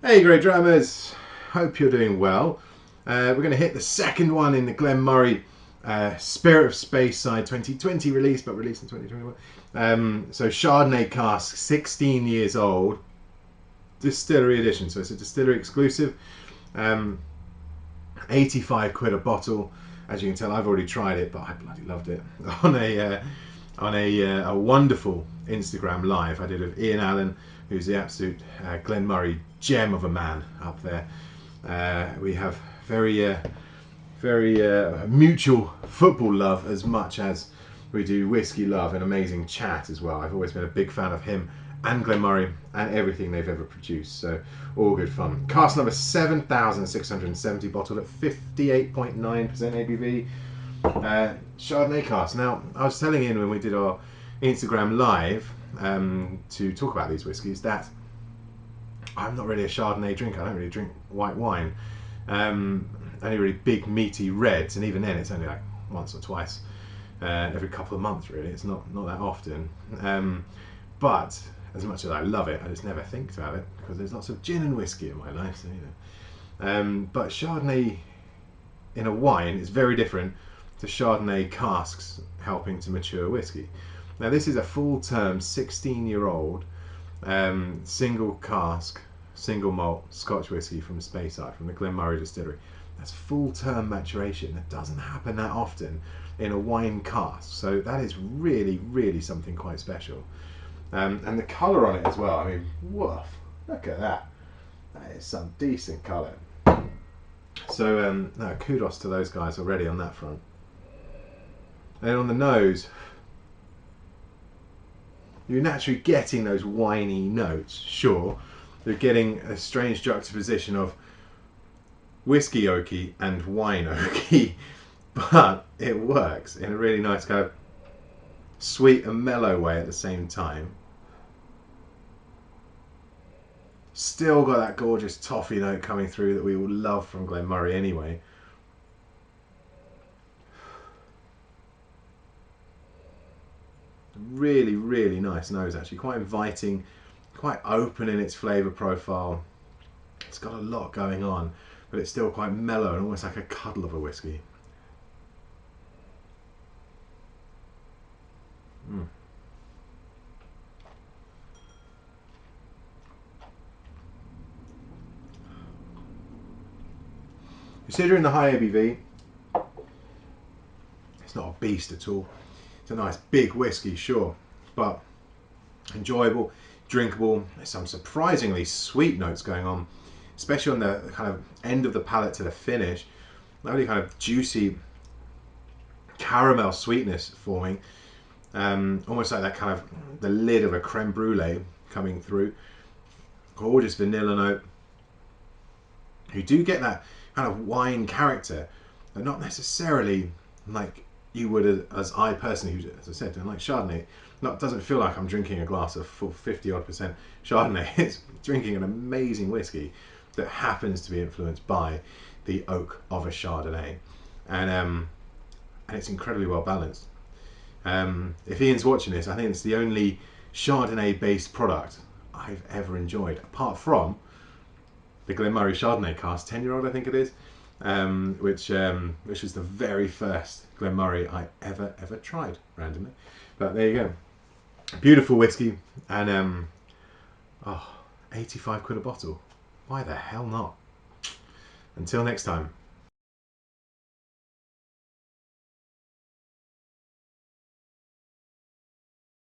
Hey GreatDrams, hope you're doing well. We're going to hit the second one in the Glen Moray Spirit of Speyside 2020 release, but released in 2021. So Chardonnay Cask, 16 years old, distillery edition. So it's a distillery exclusive. 85 quid a bottle. As you can tell, I've already tried it, but I bloody loved it. On a wonderful Instagram live I did with Ian Allen, who's the absolute Glen Moray gem of a man up there. We have very mutual football love as much as we do whiskey love and amazing chat as well. I've always been a big fan of him and Glen Moray and everything they've ever produced, so all good fun. Cask number 7,670, bottled at 58.9% ABV. Chardonnay cask. Now, I was telling Ian when we did our Instagram live to talk about these whiskies that I'm not really a Chardonnay drinker. I don't really drink white wine. Only really big meaty reds, and even then it's only like once or twice every couple of months really. It's not that often. But as much as I love it, I just never think about it because there's lots of gin and whiskey in my life, so you know. But Chardonnay in a wine is very different to Chardonnay casks helping to mature whiskey. Now this is a full-term 16-year-old single cask, single malt Scotch whiskey from Speyside, from the Glen Moray distillery. That's full-term maturation. That doesn't happen that often in a wine cask, so that is really something quite special. And the colour on it as well, I mean, woof, look at that. That is some decent colour. So no, kudos to those guys already on that front. And on the nose, you're naturally getting those winey notes, sure. You're getting a strange juxtaposition of whiskey oaky and wine oaky, but it works in a really nice kind of sweet and mellow way at the same time. Still got that gorgeous toffee note coming through that we all love from Glen Moray anyway. Really nice nose, actually quite inviting, quite open in its flavour profile. It's got a lot going on, but it's still quite mellow and almost like a cuddle of a whiskey. Considering the high ABV, it's not a beast at all. It's a nice big whiskey, sure, but enjoyable, drinkable. There's some surprisingly sweet notes going on, especially on the kind of end of the palate to the finish. Lovely kind of juicy caramel sweetness forming, almost like that kind of the lid of a creme brulee coming through. Gorgeous vanilla note. You do get that kind of wine character, but not necessarily like you would as I personally, as I said, don't like Chardonnay. Doesn't feel like I'm drinking a glass of full 50-odd% Chardonnay. It's drinking an amazing whiskey that happens to be influenced by the oak of a Chardonnay, and it's incredibly well balanced. If Ian's watching this, I think it's the only Chardonnay-based product I've ever enjoyed, apart from the Glen Moray Chardonnay cask, 10-year-old I think it is, which was the very first Glen Moray I ever tried randomly. But there you go, beautiful whiskey, and 85 quid a bottle. Why the hell not? Until next time.